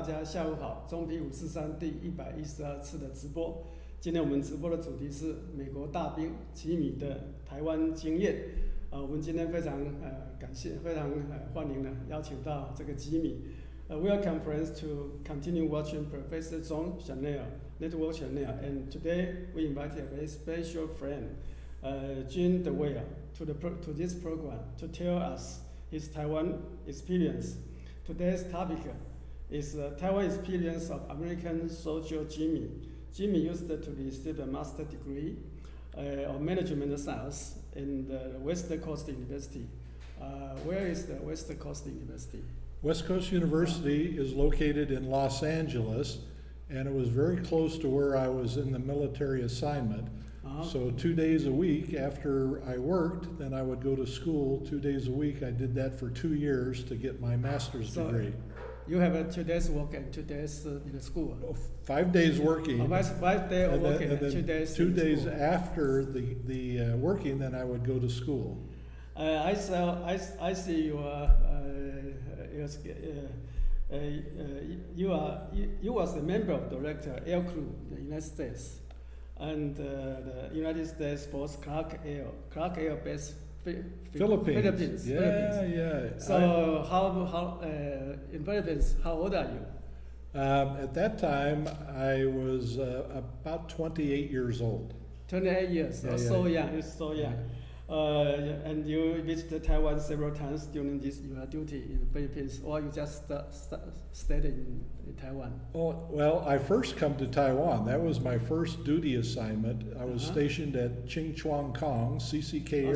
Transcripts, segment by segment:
家下午好，中P543第112次的直播。今天我们直播的主题是美国大兵吉米的台湾经验。我们今天非常感谢，非常欢迎呢，邀请到这个吉米。Welcome friends to continue watching Professor Zhong Channel, Network Channel, and today we invited a very special friend, Dwyer, to this program to tell us his Taiwan experience. Today's topic is Taiwan experience of American soldier Jimmy. Jimmy used to receive a master's degree of management science in the West Coast University. Where is the West Coast University? West Coast University is located in Los Angeles, and it was very close to where I was in the military assignment. So 2 days a week after I worked, then I would go to school 2 days a week. I did that for 2 years to get my master's degree. You have 2 days work and 2 days in the school? 5 days working. 5 days of working and 2 days 2 days after the working, then I would go to school. I see you was a member of director Air Crew in the United States, and the United States Force Clark Air Base Philippines. Yeah. So how in Philippines? How old are you? At that time, I was about 28 years old. 28 years. Yeah, so young. You're so young. And you visited Taiwan several times during your duty in the Philippines, or you just stayed in Taiwan? Oh, well, I first come to Taiwan. That was my first duty assignment. I was stationed at Ching Chuang Kong, CCK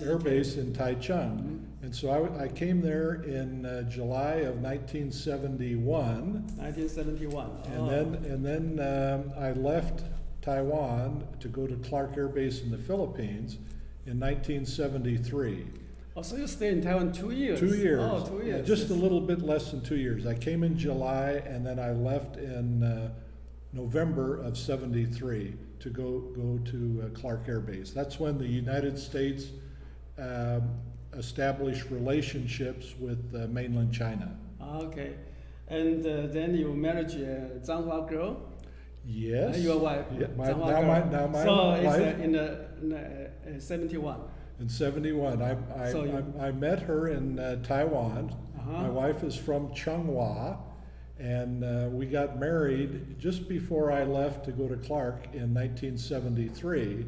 Air Base in Taichung. And so I came there in July of 1971. 1971. And then I left Taiwan to go to Clark Air Base in the Philippines in 1973. Oh, so you stayed in Taiwan 2 years? 2 years. Oh, 2 years. Yeah, just a little bit less than 2 years. I came in July, and then I left in November of 73 to go to Clark Air Base. That's when the United States established relationships with mainland China. Okay. And then you married a Zhanghua girl? Yes. Your wife? Yeah, my so wife. It's in 71. In 71, I met her in Taiwan. My wife is from Changhua, and we got married just before I left to go to Clark in 1973.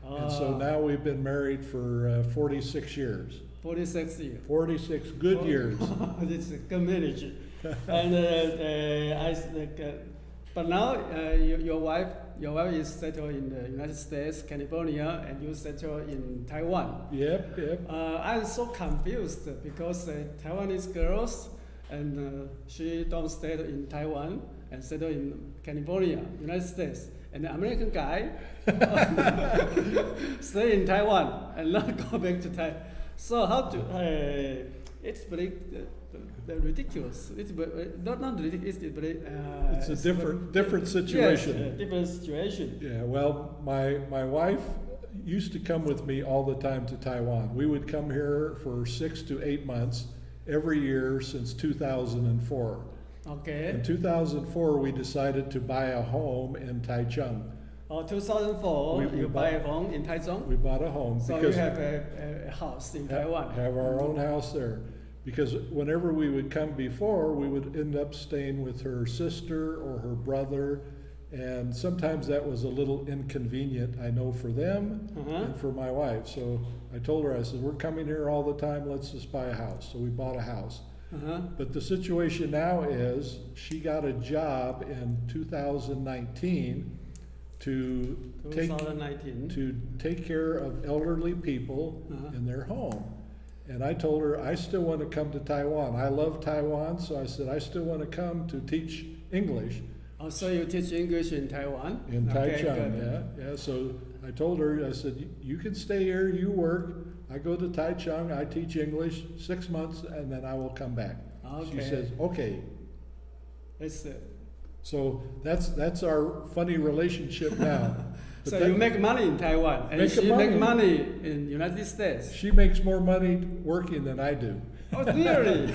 And so now we've been married for 46 years. 46 years. 46 good years. It's a good marriage. And but now your wife is settled in the United States, California, and you settled in Taiwan. Yep. I'm so confused because Taiwanese girls and she don't stay in Taiwan and settle in California, United States, and the American guy stay in Taiwan and not go back to Taiwan. So how to? It's very ridiculous. It's not ridiculous. It's a different situation. Yes, different situation. Yeah. Well, my wife used to come with me all the time to Taiwan. We would come here for 6 to 8 months every year since 2004. Okay. In 2004, we decided to buy a home in Taichung. 2004, you buy a home in Taichung? We bought a home. So you have a house in Taiwan? Have our own house there. Because whenever we would come before, we would end up staying with her sister or her brother, and sometimes that was a little inconvenient, I know, for them and for my wife. So I told her, I said, we're coming here all the time, let's just buy a house. So we bought a house. But the situation now is she got a job in 2019 to take care of elderly people in their home. And I told her, I still want to come to Taiwan. I love Taiwan, so I said, I still want to come to teach English. Oh, so you teach English in Taiwan? In Taichung, yeah. So I told her, I said, you can stay here, you work. I go to Taichung, I teach English 6 months, and then I will come back. Okay. She says, okay. That's it. So that's our funny relationship now. So you make money in Taiwan, and she make money in United States. She makes more money working than I do. Oh, really?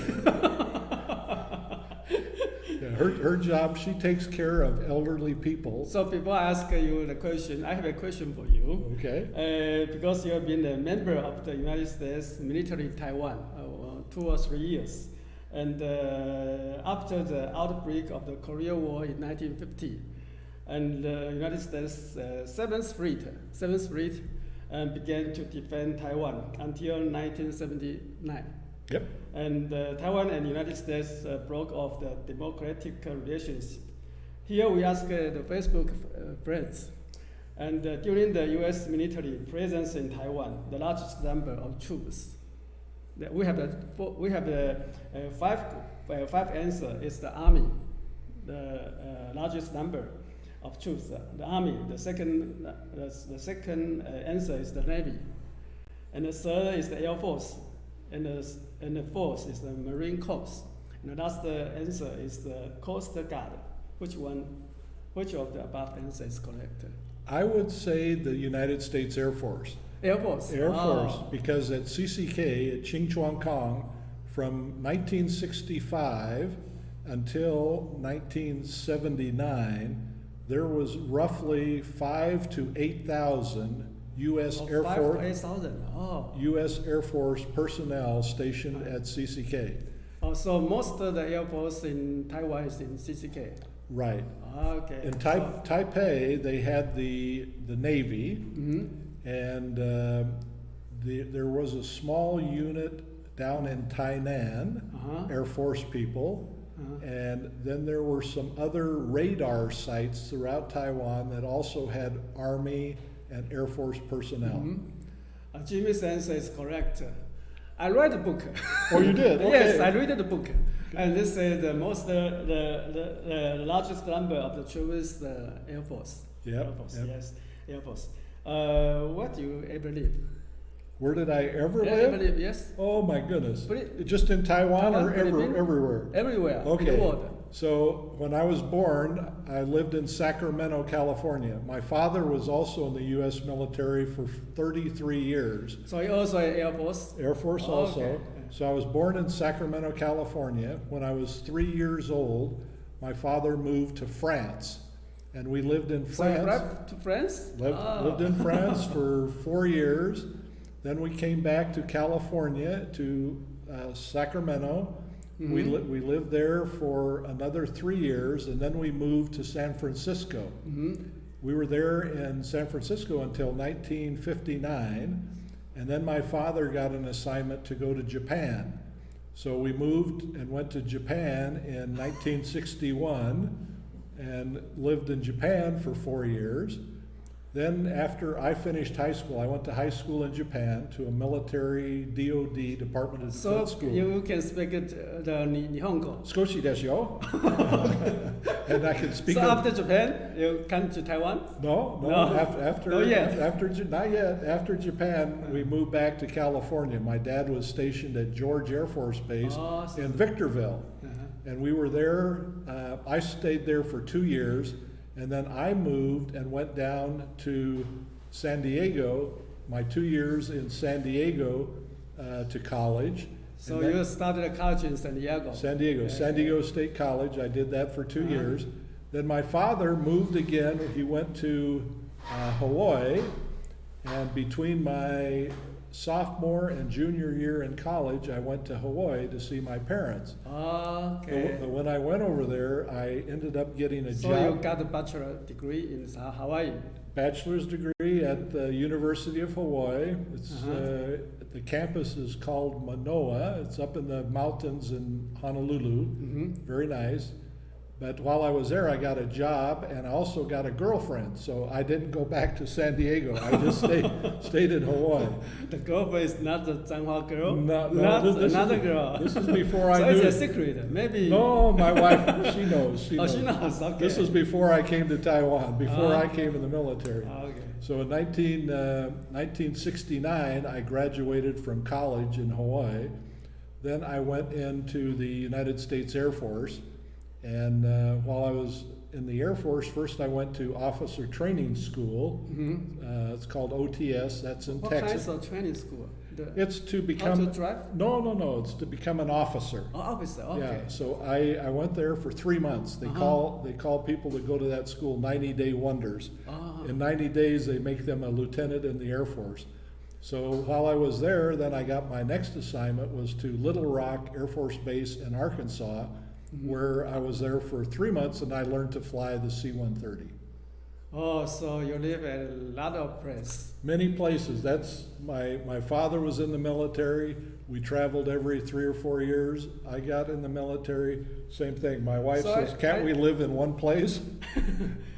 Yeah, her job, she takes care of elderly people. So before I ask you the question, I have a question for you. Okay. Because you have been a member of the United States military in Taiwan 2 or 3 years. And after the outbreak of the Korean War in 1950, and the United States 7th Fleet began to defend Taiwan until 1979. Yep. And Taiwan and the United States broke off the democratic relationship. Here we ask the Facebook friends, and during the U.S. military presence in Taiwan, the largest number of troops. We have five answer is the Army, the largest number of troops. The Army. The second answer is the Navy, and the third is the Air Force, and the fourth is the Marine Corps. And the last answer is the Coast Guard. Which of the above answer is correct? I would say the United States Air Force. Air Force. Air Force, because at CCK, at Qingchuan Kong, from 1965 until 1979, there was roughly 5,000 to 8,000 U.S. Air Force. 8,000. Oh. U.S. Air Force personnel stationed at CCK. Oh, so most of the Air Force in Taiwan is in CCK. Right. Okay. In Taipei, they had the Navy, and there was a small unit down in Tainan, Air Force people, and then there were some other radar sites throughout Taiwan that also had Army and Air Force personnel. Jimmy's answer is correct. I read the book. Oh, you did? Okay. Yes, I read the book. And this is the largest number of the troops is the Air Force. Yep, Air Force, yep. yes, Air Force. What do you ever live? Where did I ever Ever live? live, yes. Oh my goodness. But Just in Taiwan or Philippines? everywhere? Everywhere in Okay. the world. So when I was born, I lived in Sacramento, California. My father was also in the U.S. military for 33 years. So you also Air Force? Air Force also. Okay. So I was born in Sacramento, California. When I was 3 years old, my father moved to France. And we lived in France. So you left to France? Lived in France for 4 years. Then we came back to California, to Sacramento. We lived there for another 3 years, and then we moved to San Francisco. We were there in San Francisco until 1959, and then my father got an assignment to go to Japan. So we moved and went to Japan in 1961 and lived in Japan for 4 years. Then after I finished high school, I went to high school in Japan to a military DOD, Department of Defense So school. you can speak it, the Nihongo. Skoshi desu yo. And I can speak. So after Japan, you come to Taiwan? No. No. After Not yet. Not yet. After Japan, we moved back to California. My dad was stationed at George Air Force Base in Victorville, and we were there. I stayed there for 2 years. And then I moved and went down to San Diego, my 2 years in San Diego to college. So you started college in San Diego? San Diego, San Diego State College. I did that for 2 years. Then my father moved again. He went to Hawaii, and between my sophomore and junior year in college, I went to Hawaii to see my parents. Okay. But when I went over there, I ended up getting a job. So you got a bachelor degree in Hawaii? Bachelor's degree at the University of Hawaii. It's the campus is called Manoa. It's up in the mountains in Honolulu. Very nice. But while I was there, I got a job, and I also got a girlfriend. So I didn't go back to San Diego. I just stayed in Hawaii. The girlfriend is not the Zhanghua girl? Not Another girl. This is before I so knew. it's a secret, maybe. No, my wife, she knows. She knows. She knows, okay. This was before I came to Taiwan, before I came in the military. Okay. So in 1969, I graduated from college in Hawaii. Then I went into the United States Air Force. And while I was in the Air Force, first I went to officer training school. It's called OTS. That's in Texas. What kind of training school? It's to become. How to drive? No. It's to become an officer. Oh, officer. Okay. Yeah. So I went there for 3 months. They call people that go to that school 90-day wonders. In 90 days, they make them a lieutenant in the Air Force. So while I was there, then I got my next assignment was to Little Rock Air Force Base in Arkansas, where I was there for 3 months, and I learned to fly the C-130. Oh, so you live at a lot of places. Many places. That's my father was in the military. We traveled every 3 or 4 years. I got in the military. Same thing. My wife says, "Can't we live in one place?"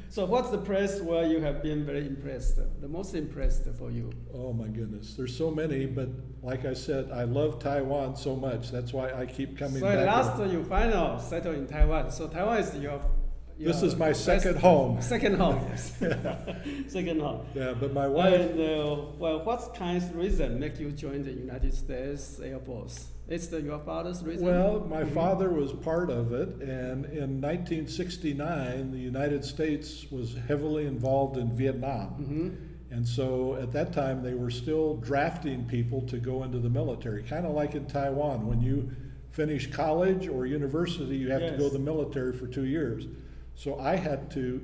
So what's the place where you have been very impressed? The most impressed for you? Oh my goodness, there's so many. But like I said, I love Taiwan so much. That's why I keep coming back. So last you finally settled in Taiwan. So Taiwan is your this is my second home. Second home, yes. Yeah. Second home. Yeah, but my wife. And well, what kind of reason make you join the United States Air Force? It's your father's reason? Well, my father was part of it, and in 1969, the United States was heavily involved in Vietnam. And so at that time, they were still drafting people to go into the military, kind of like in Taiwan. When you finish college or university, you have to go to the military for 2 years. So I had to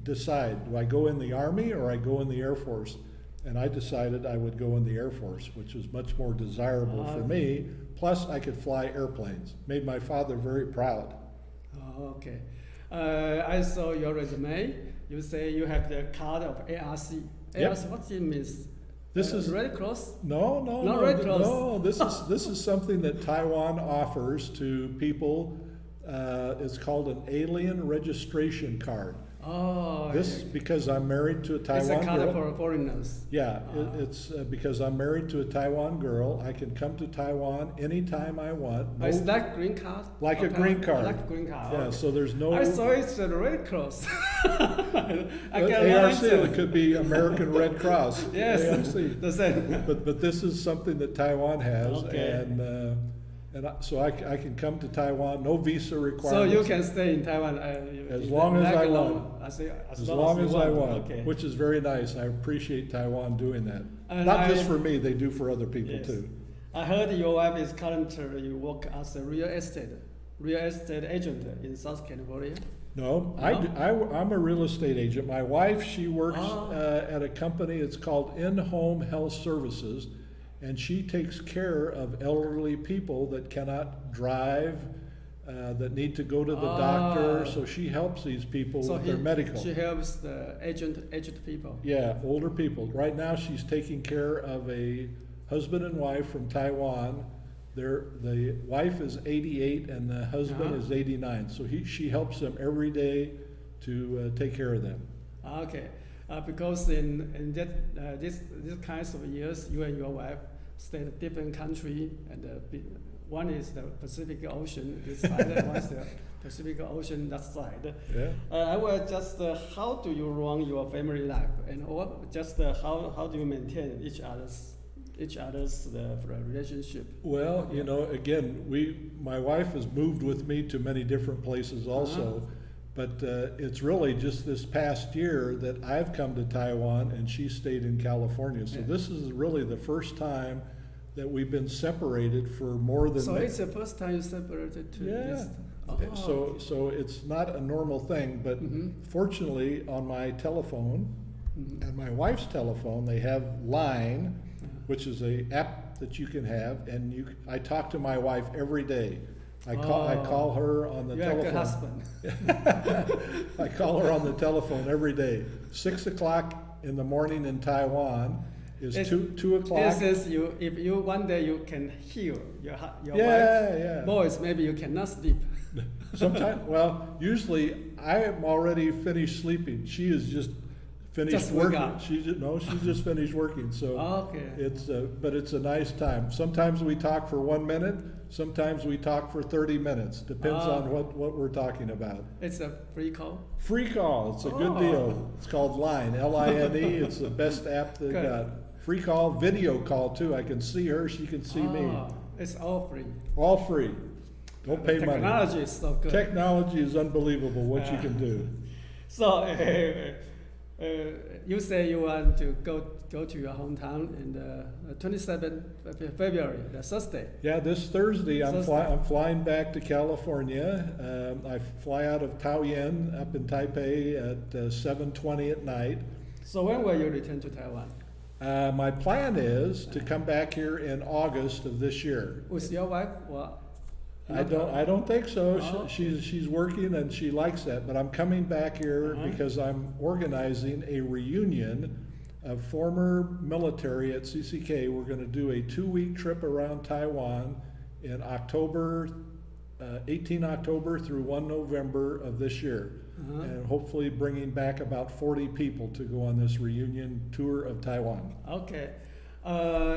decide, do I go in the Army or I go in the Air Force? And I decided I would go in the Air Force, which was much more desirable for me. Plus, I could fly airplanes. Made my father very proud. Oh, okay. I saw your resume. You say you have the card of ARC. ARC, what it means? This is Red Cross? No. Not Red Cross. No, this is something that Taiwan offers to people. It's called an alien registration card. Oh, this because I'm married to a Taiwan girl. It's a card for foreigners. Yeah, it's because I'm married to a Taiwan girl. I can come to Taiwan anytime I want. No, it's like green card? Like a green card. Like a green card. Yeah, okay. so there's no. I saw it's a Red Cross. ARC, it could be American Red Cross. Yes, ARC. the same. But this is something that Taiwan has, and so I can come to Taiwan, no visa requirements. So you can stay in Taiwan as long as I want. As long as I want, okay. Which is very nice. I appreciate Taiwan doing that. And not just for me, they do for other people too. I heard your wife is currently you work as a real estate agent in South California. No, I'm a real estate agent. My wife, she works at a company. It's called In-Home Health Services. And she takes care of elderly people that cannot drive, that need to go to the doctor. So she helps these people with their medical. She helps the aged people. Yeah, older people. Right now she's taking care of a husband and wife from Taiwan. The wife is 88 and the husband is 89. So she helps them every day to take care of them. Okay. Because in this kinds of years, you and your wife stay in a different country, and one is the Pacific Ocean this side, one is the Pacific Ocean that side. Yeah. I will just how do you run your family life, and how do you maintain each other's relationship? Well, again, my wife has moved with me to many different places also. But it's really just this past year that I've come to Taiwan and she stayed in California. So this is really the first time that we've been separated for more than. So it's the first time you separated too. Yeah. So it's not a normal thing, but fortunately on my telephone and my wife's telephone, they have Line, which is an app that you can have, and I talk to my wife every day. I call her on the telephone. You're a good husband. I call her on the telephone every day. 6 o'clock in the morning in Taiwan is 2 o'clock. This is if you one day you can hear your wife's voice, maybe you cannot sleep. Sometimes, usually I am already finished sleeping. She is just finished working. She's just finished working. So but it's a nice time. Sometimes we talk for 1 minute. Sometimes we talk for 30 minutes. Depends on what we're talking about. It's a free call? Free call. It's a good deal. It's called Line, L-I-N-E. It's the best app they've got. Free call, video call too. I can see her, she can see me. It's all free. All free. Don't pay money. Technology is so good. Technology is unbelievable what you can do. So you say you want to go to your hometown in the 27th February, the Thursday. Yeah, this Thursday I'm flying back to California. I fly out of Taoyuan up in Taipei at 7:20 at night. So when will you return to Taiwan? My plan is to come back here in August of this year. With your wife? Well, I don't think so. Oh. She's working and she likes that. But I'm coming back here because I'm organizing a reunion of former military at CCK. We're going to do a 2-week trip around Taiwan in October, 18 October through 1 November of this year. And hopefully bringing back about 40 people to go on this reunion tour of Taiwan. Okay.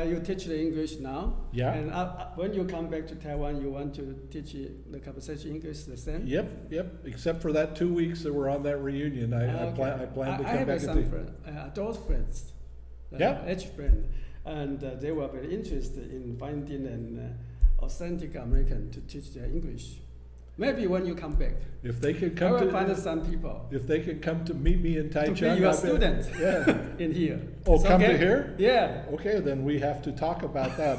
You teach the English now? Yeah. And when you come back to Taiwan, you want to teach the conversation English the same? Yep. Except for that 2 weeks that we're on that reunion, I plan to come back. I have some adult friends, age friends, and they were very interested in finding an authentic American to teach their English. Maybe when you come back, if they can I come will find some people if they can come to meet me in Taichung, to be your student in here. Oh, It's come okay? to here? Yeah. Okay, then we have to talk about that.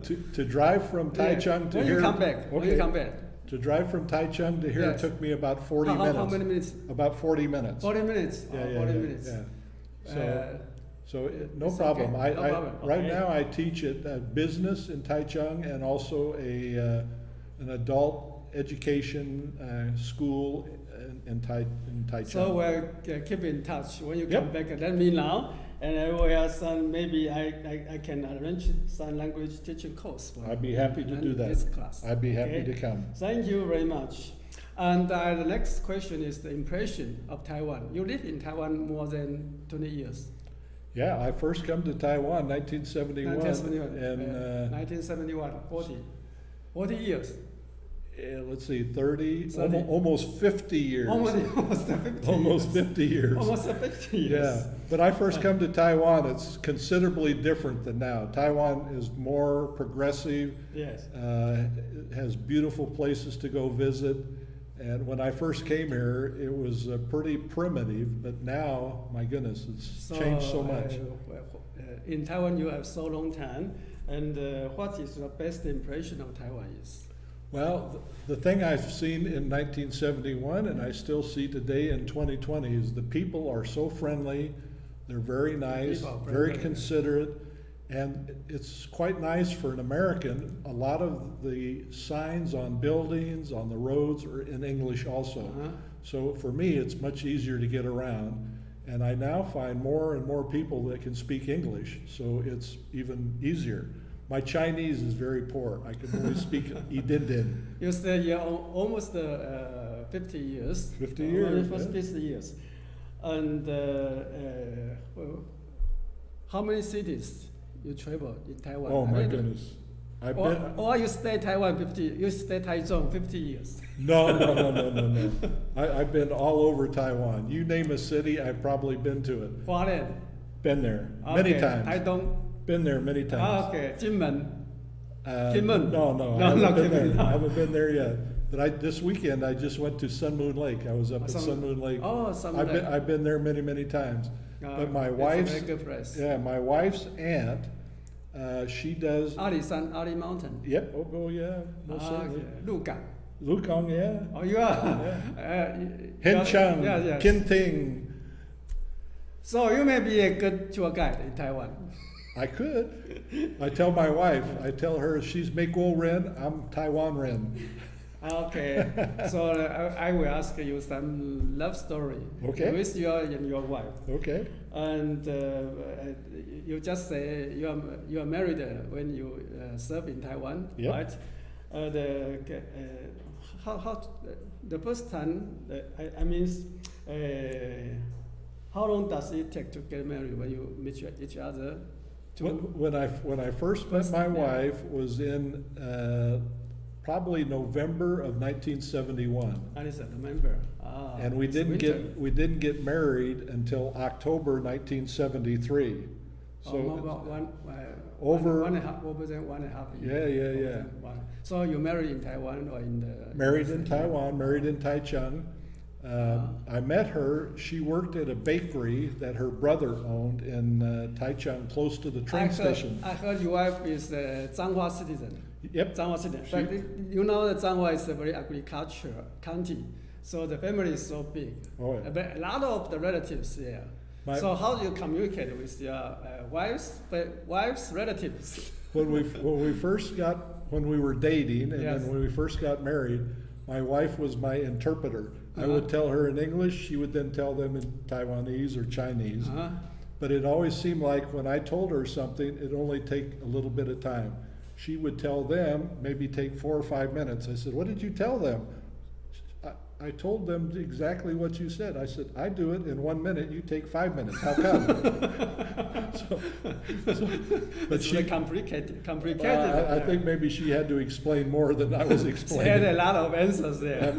to drive from Taichung to when here. You come back. Okay. When you come back. To drive from Taichung to here took me about 40 minutes. How many minutes? About 40 minutes. 40 minutes. Yeah, 40 minutes. Yeah. So no it's problem. okay. No problem. Right Okay. now I teach at business in Taichung and also an adult education school in Taichung. So we'll keep in touch. When you Yep. come back, let me know. And I will have some, maybe I can arrange some language teaching course. I'd be happy to do that. This class. I'd be happy Okay. to come. Thank you very much. And the next question is the impression of Taiwan. You live in Taiwan more than 20 years. Yeah, I first come to Taiwan 1971. 1971. And 1971, 40 years. let's see, 30, 30. almost 50 years. Almost 50 Almost years. 50 years. Almost 50 years. Yeah, but I first come to Taiwan, it's considerably different than now. Taiwan is more progressive, Yes. has beautiful places to go visit. And when I first came here, it was pretty primitive, but now, my goodness, it's changed so much. In Taiwan, you have so long time, and what is your best impression of Taiwan is? Well, the thing I've seen in 1971 and I still see today in 2020 is the people are so friendly, they're very nice, very considerate, and it's quite nice for an American. A lot of the signs on buildings, on the roads are in English also. So for me, it's much easier to get around. And I now find more and more people that can speak English, so it's even easier. My Chinese is very poor. I can only speak Idindin. You say you're almost 50 years. 50 years. Almost 50 years. And how many cities you travel in Taiwan? Oh my goodness. Or you stay Taiwan 50, you stay Taichung 50 years. No. I've been all over Taiwan. You name a city, I've probably been to it. Hualien. Been there many times. Taitung. Been there many times. Okay, Jinmen. No, I haven't been there yet. But this weekend I just went to Sun Moon Lake. I was up at Sun Moon Lake. Oh, Sun Moon Lake. I've been there many times. But my wife's it's a very good place. Yeah, my wife's aunt, she does. Ali Mountain. Yep. Oh yeah. Most certainly. Lugang. Lukong, yeah. Oh, you are. Henchang, yes. Kinting. So you may be a good tour guide in Taiwan. I could. I tell my wife, I tell her she's Meikuo Ren, I'm Taiwan Ren. Okay, so I will ask you some love story with you and your wife. Okay. And you just say you are married when you serve in Taiwan, right? How the first time how long does it take to get married when you meet each other? When I first met my wife was in probably November of 1971. And it's November. And we didn't get married until October 1973. So over over 1.5 yeah, years. yeah, yeah. So you married in Taiwan or in the? Married in Taiwan, married in Taichung. I met her. She worked at a bakery that her brother owned in Taichung, close to the train station. I heard your wife is a Zhanghua citizen. Yep. Zhanghua citizen. But you know that Zhanghua is a very agricultural county, so the family is so big. Oh, yeah. But a lot of the relatives there. So how do you communicate with your wife's relatives? When we were dating, and Yes. then when we first got married, my wife was my interpreter. I would tell her in English, she would then tell them in Taiwanese or Chinese. But it always seemed like when I told her something, it'd only take a little bit of time. She would tell them, maybe take 4 or 5 minutes. I said, "What did you tell them?" I told them exactly what you said. I said, "I do it in 1 minute, you take 5 minutes. How come?" But it's really complicated. I think maybe she had to explain more than I was explaining. She had a lot of answers there.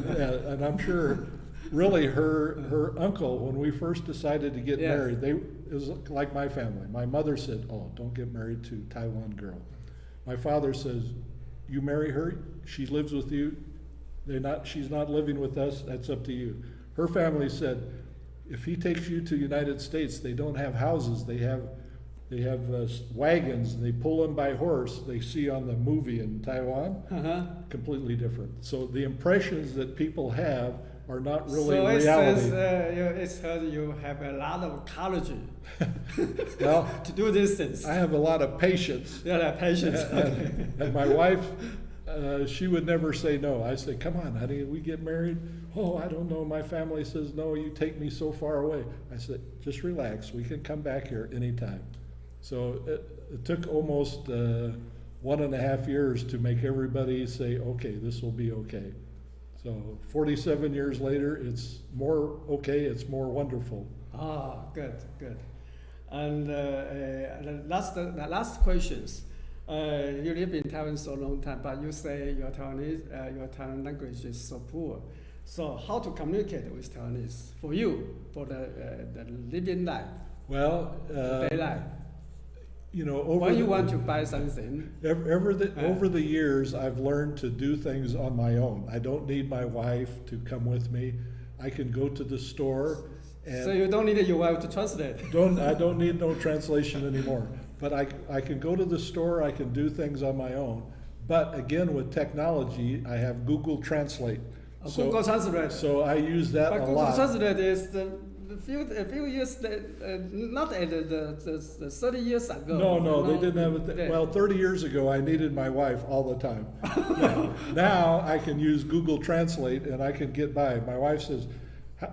And I'm sure, really, her uncle, when we first decided to get married, it was like my family. My mother said, "Oh, don't get married to a Taiwan girl." My father says, "You marry her, she lives with you. She's not living with us, that's up to you." Her family said, "If he takes you to the United States, they don't have houses, they have wagons, and they pull them by horse, they see on the movie in Taiwan." Completely different. So the impressions that people have are not really reality. So it's heard you have a lot of courage Well, to do these things. I have a lot of patience. Yeah, patience. And my wife, she would never say no. I say, "Come on, honey, we get married." "Oh, I don't know. My family says no. You take me so far away." I said, "Just relax. We can come back here anytime." So it took almost 1.5 years to make everybody say, "Okay, this will be okay." So 47 years later, it's more okay. It's more wonderful. Good. And the last questions. You live in Taiwan so long time, but you say your Taiwan language is so poor. So how to communicate with Taiwanese for you, for the living life, Well, day life? when you want to buy something. Over the years, I've learned to do things on my own. I don't need my wife to come with me. I can go to the store. So you don't need your wife to translate. I don't need no translation anymore. But I can go to the store, I can do things on my own. But again, with technology, I have Google Translate. Google Translate. So I use that a lot. Google Translate is a few years, not the 30 years ago. No, they didn't have it. Well, 30 years ago, I needed my wife all the time. Now I can use Google Translate and I can get by. My wife says,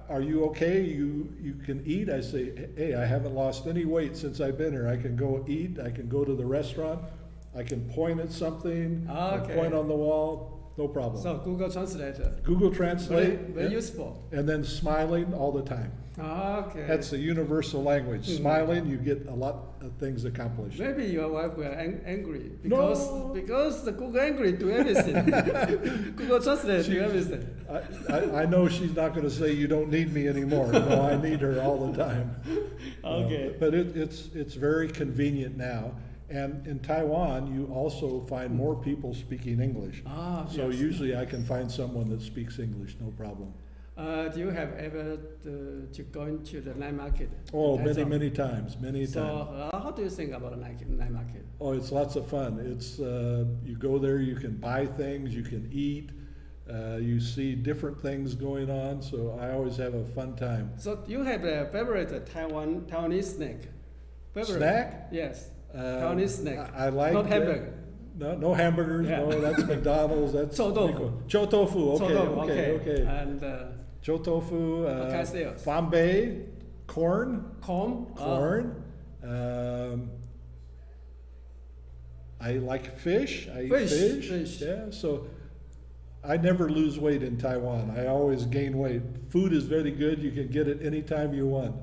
"Are you okay? You can eat?" I say, "Hey, I haven't lost any weight since I've been here. I can go eat. I can go to the restaurant. I can point at something, point on the wall. No problem." So Google Translate. Google Translate. Very useful. And then smiling all the time. Okay. That's the universal language. Smiling, you get a lot of things accomplished. Maybe your wife will angry because the Google angry to everything. Google Translate to everything. I know she's not going to say you don't need me anymore. No, I need her all the time. Okay. But it's very convenient now. And in Taiwan, you also find more people speaking English. So yes. usually I can find someone that speaks English, no problem. Do you have ever to go into the night market? Oh, many times. So how do you think about the night market? Oh, it's lots of fun. It's you go there, you can buy things, you can eat, you see different things going on. So I always have a fun time. So do you have a favorite Taiwanese snack? Snack? Yes. Taiwanese snack. I like not hamburger. No hamburgers. Yeah. No, that's McDonald's. That's Chou tofu. Chou tofu. Okay. And chou tofu. sales. Fambei, corn. Corn. I like fish. I eat fish. Yeah. So I never lose weight in Taiwan. I always gain weight. Food is very good. You can get it anytime you want.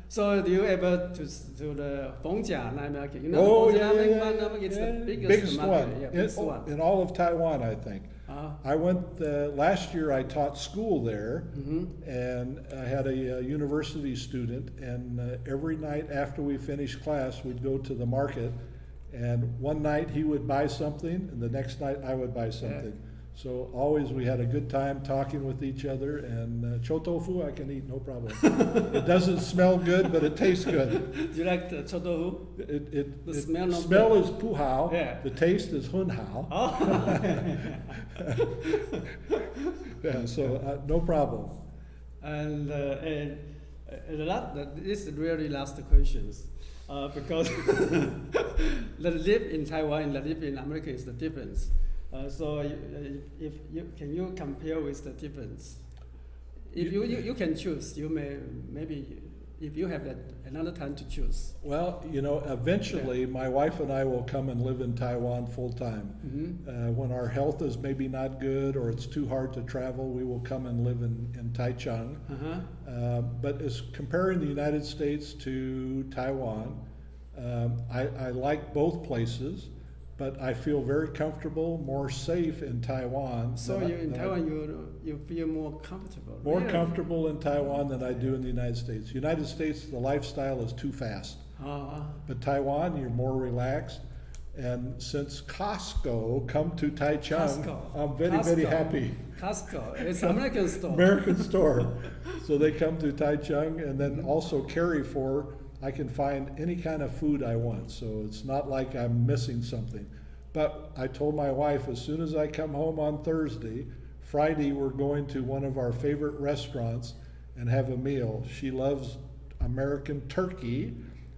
So do you ever to the Fongjia night market? You know, Oh, the yeah. It's the biggest one. market. Yeah, biggest one. In all of Taiwan, I think. I went last year. I taught school there, Mm-hmm. and I had a university student. And every night after we finished class, we'd go to the market. And one night he would buy something, and the next night I would buy something. So always we had a good time talking with each other. And cho tofu I can eat, no problem. It doesn't smell good, but it tastes good. Do you like the cho tofu? The smell not smell good. is pu hao. Yeah. The taste is hun hao. Oh. Yeah, so no problem. And this is really last questions, because the live in Taiwan and the live in America is the difference. So if you can you compare with the difference? If you can choose, you maybe if you have another time to choose. Well, eventually my wife and I will come and live in Taiwan full time. Mm-hmm. When our health is maybe not good or it's too hard to travel, we will come and live in Taichung. Uh-huh. But as comparing the United States to Taiwan, I like both places, but I feel very comfortable, more safe in Taiwan. So in Taiwan you feel more comfortable. More really? comfortable in Taiwan than I do in the United States. United States, the lifestyle is too fast. But Taiwan, you're more relaxed. And since Costco come to Taichung, I'm very happy. Costco, it's American store. American store. So they come to Taichung, and then also Carrefour, I can find any kind of food I want. So it's not like I'm missing something. But I told my wife, as soon as I come home on Thursday, Friday we're going to one of our favorite restaurants and have a meal. She loves American turkey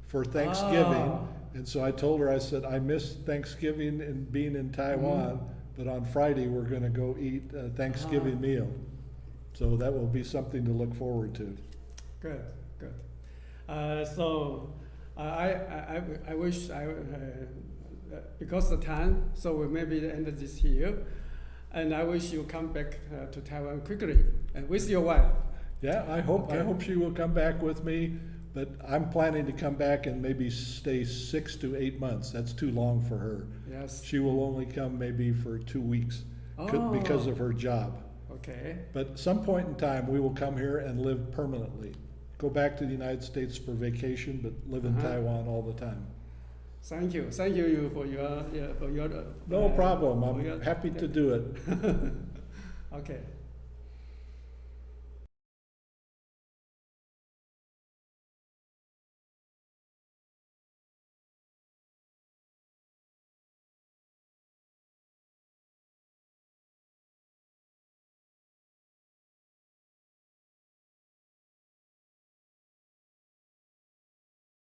for Thanksgiving. Oh. And so I told her, I said, I miss Thanksgiving and being in Taiwan, but on Friday we're going to go eat a Thanksgiving meal. So that will be something to look forward to. Good. So I wish because of the time, so we maybe end this here, and I wish you come back to Taiwan quickly with your wife. Yeah, I hope she will come back with me, but I'm planning to come back and maybe stay 6 to 8 months. That's too long for her. Yes. She will only come maybe for 2 weeks because of her job. Okay. But some point in time we will come here and live permanently. Go back to the United States for vacation, but live in Taiwan all the time. Thank you for your No problem. I'm happy to do it. Okay.